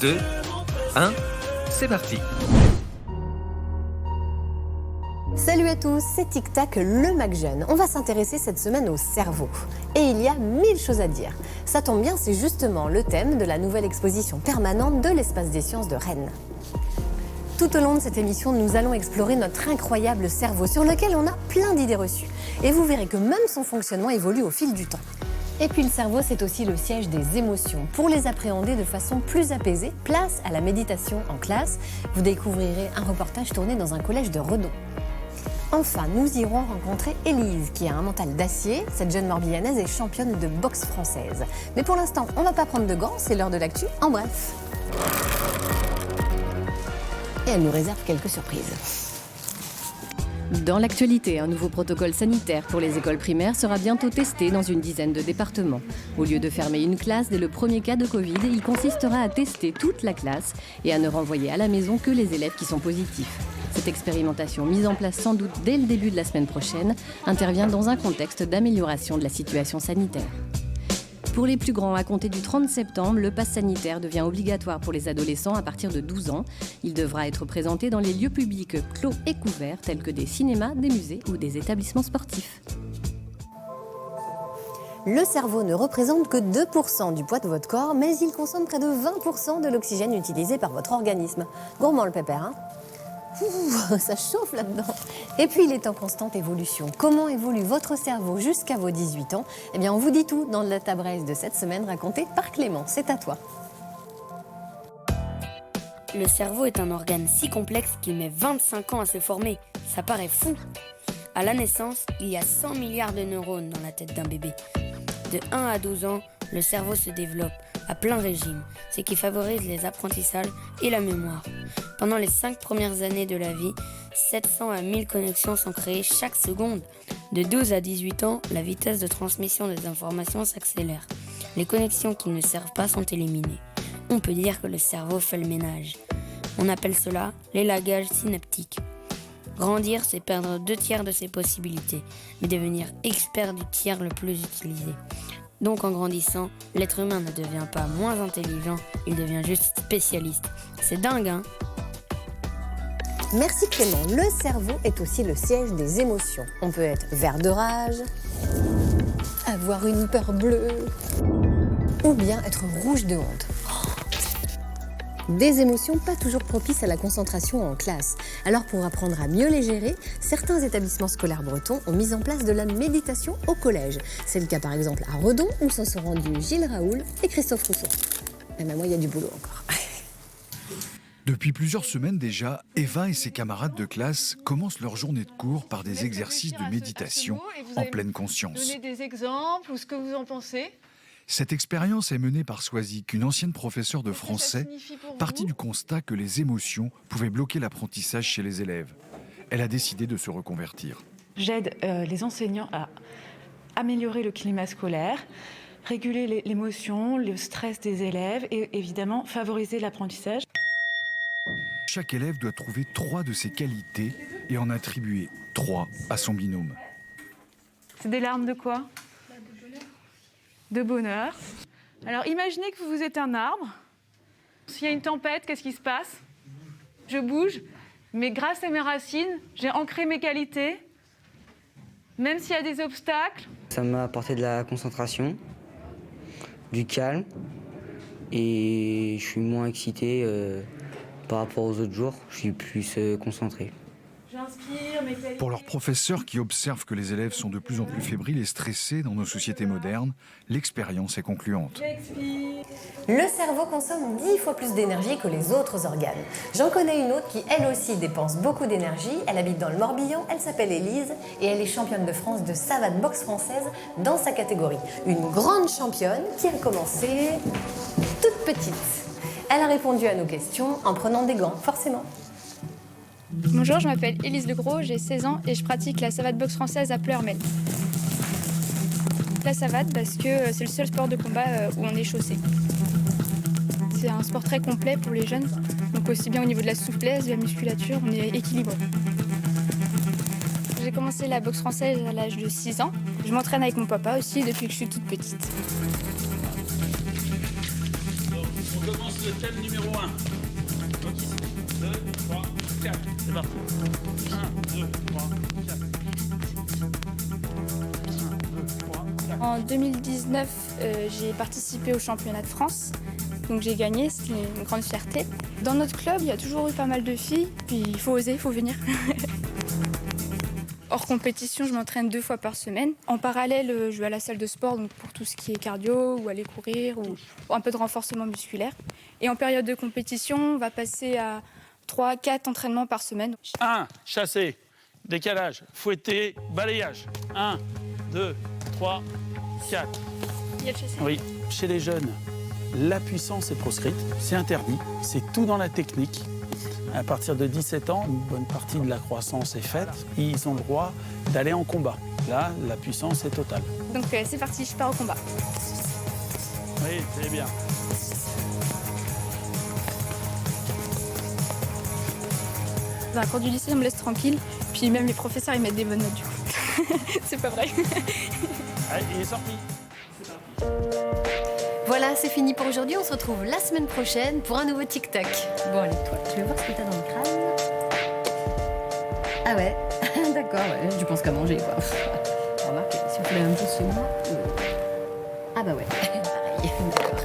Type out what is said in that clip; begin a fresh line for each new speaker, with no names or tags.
2, 1, c'est parti.
Salut à tous, c'est Tic Tac, le Mac Jeune. On va s'intéresser cette semaine au cerveau. Et il y a 1000 choses à dire. Ça tombe bien, c'est justement le thème de la nouvelle exposition permanente de l'Espace des Sciences de Rennes. Tout au long de cette émission, nous allons explorer notre incroyable cerveau sur lequel on a plein d'idées reçues. Et vous verrez que même son fonctionnement évolue au fil du temps. Et puis le cerveau, c'est aussi le siège des émotions. Pour les appréhender de façon plus apaisée, place à la méditation en classe. Vous découvrirez un reportage tourné dans un collège de Redon. Enfin, nous irons rencontrer Élise, qui a un mental d'acier. Cette jeune Morbihannaise est championne de boxe française. Mais pour l'instant, on ne va pas prendre de gants, c'est l'heure de l'actu, en bref. Et elle nous réserve quelques surprises.
Dans l'actualité, un nouveau protocole sanitaire pour les écoles primaires sera bientôt testé dans une dizaine de départements. Au lieu de fermer une classe dès le premier cas de Covid, il consistera à tester toute la classe et à ne renvoyer à la maison que les élèves qui sont positifs. Cette expérimentation, mise en place sans doute dès le début de la semaine prochaine, intervient dans un contexte d'amélioration de la situation sanitaire. Pour les plus grands, à compter du 30 septembre, le pass sanitaire devient obligatoire pour les adolescents à partir de 12 ans. Il devra être présenté dans les lieux publics clos et couverts, tels que des cinémas, des musées ou des établissements sportifs.
Le cerveau ne représente que 2% du poids de votre corps, mais il consomme près de 20% de l'oxygène utilisé par votre organisme. Gourmand le pépère, hein ? Ouh, ça chauffe là-dedans. Et puis il est en constante évolution. Comment évolue votre cerveau jusqu'à vos 18 ans ? Eh bien on vous dit tout dans le Data Brace de cette semaine raconté par Clément. C'est à toi.
Le cerveau est un organe si complexe qu'il met 25 ans à se former. Ça paraît fou. À la naissance, il y a 100 milliards de neurones dans la tête d'un bébé. De 1 à 12 ans, le cerveau se développe à plein régime, ce qui favorise les apprentissages et la mémoire. Pendant les 5 premières années de la vie, 700 à 1000 connexions sont créées chaque seconde. De 12 à 18 ans, la vitesse de transmission des informations s'accélère. Les connexions qui ne servent pas sont éliminées. On peut dire que le cerveau fait le ménage. On appelle cela l'élagage synaptique. Grandir, c'est perdre 2/3 de ses possibilités, mais devenir expert du tiers le plus utilisé. Donc en grandissant, l'être humain ne devient pas moins intelligent, il devient juste spécialiste. C'est dingue, hein ?
Merci Clément. Le cerveau est aussi le siège des émotions. On peut être vert de rage, avoir une peur bleue, ou bien être rouge de honte. Des émotions pas toujours propices à la concentration en classe. Alors pour apprendre à mieux les gérer, certains établissements scolaires bretons ont mis en place de la méditation au collège. C'est le cas par exemple à Redon où s'en sont rendus Gilles Raoul et Christophe Rousseau. Mais moi il y a du boulot encore.
Depuis plusieurs semaines déjà, Eva et ses camarades de classe commencent leur journée de cours par des exercices de méditation en pleine conscience.
Donnez des exemples ou ce que vous en pensez.
Cette expérience est menée par Swazik, une ancienne professeure de français, partie du constat que les émotions pouvaient bloquer l'apprentissage chez les élèves. Elle a décidé de se reconvertir.
J'aide les enseignants à améliorer le climat scolaire, réguler l'émotion, le stress des élèves et évidemment favoriser l'apprentissage.
Chaque élève doit trouver 3 de ses qualités et en attribuer 3 à son binôme.
C'est des larmes de quoi ? De bonheur. Alors imaginez que vous êtes un arbre. S'il y a une tempête, qu'est-ce qui se passe ? Je bouge, mais grâce à mes racines, j'ai ancré mes qualités. Même s'il y a des obstacles.
Ça m'a apporté de la concentration, du calme, et je suis moins excité par rapport aux autres jours. Je suis plus concentré.
J'inspire mes qualités.
Pour leurs professeurs qui observent que les élèves sont de plus en plus fébriles et stressés dans nos sociétés modernes, l'expérience est concluante.
Le cerveau consomme 10 fois plus d'énergie que les autres organes. J'en connais une autre qui elle aussi dépense beaucoup d'énergie. Elle habite dans le Morbihan, elle s'appelle Élise et elle est championne de France de savate boxe française dans sa catégorie. Une grande championne qui a commencé toute petite. Elle a répondu à nos questions en prenant des gants, forcément.
Bonjour, je m'appelle Élise Legros, j'ai 16 ans et je pratique la savate boxe française à Pleurmel. La savate parce que c'est le seul sport de combat où on est chaussé. C'est un sport très complet pour les jeunes, donc aussi bien au niveau de la souplesse, de la musculature, on est équilibré. J'ai commencé la boxe française à l'âge de 6 ans. Je m'entraîne avec mon papa aussi depuis que je suis toute petite.
On commence le thème numéro 1. 2, 3, 4. C'est parti. 1, 2, 3, 4. 1, 2, 3, 4.
En 2019, j'ai participé au championnat de France. Donc j'ai gagné, c'était une grande fierté. Dans notre club, il y a toujours eu pas mal de filles, puis il faut oser, il faut venir. Hors compétition, je m'entraîne 2 fois par semaine. En parallèle, je vais à la salle de sport donc pour tout ce qui est cardio, ou aller courir, ou un peu de renforcement musculaire. Et en période de compétition, on va passer à 3-4 entraînements par semaine.
1, chasser, décalage, fouetter, balayage. 1, 2, 3, 4.
Il y a le chassé.
Oui, chez les jeunes, la puissance est proscrite, c'est interdit, c'est tout dans la technique. À partir de 17 ans, une bonne partie de la croissance est faite. Ils ont le droit d'aller en combat. Là, la puissance est totale.
Donc c'est parti, je pars au combat.
Oui, c'est bien.
Dans la cour du lycée, on me laisse tranquille. Puis même les professeurs, ils mettent des bonnes notes du coup. C'est pas vrai.
Allez, il est sorti.
Voilà, c'est fini pour aujourd'hui. On se retrouve la semaine prochaine pour un nouveau TikTok. Bon, allez, toi, je vais voir ce que t'as dans le crâne. Ah ouais, d'accord, ouais, je pense qu'à manger, quoi. Remarque, si on fait la même chose chez moi... Ah bah ouais, pareil, d'accord.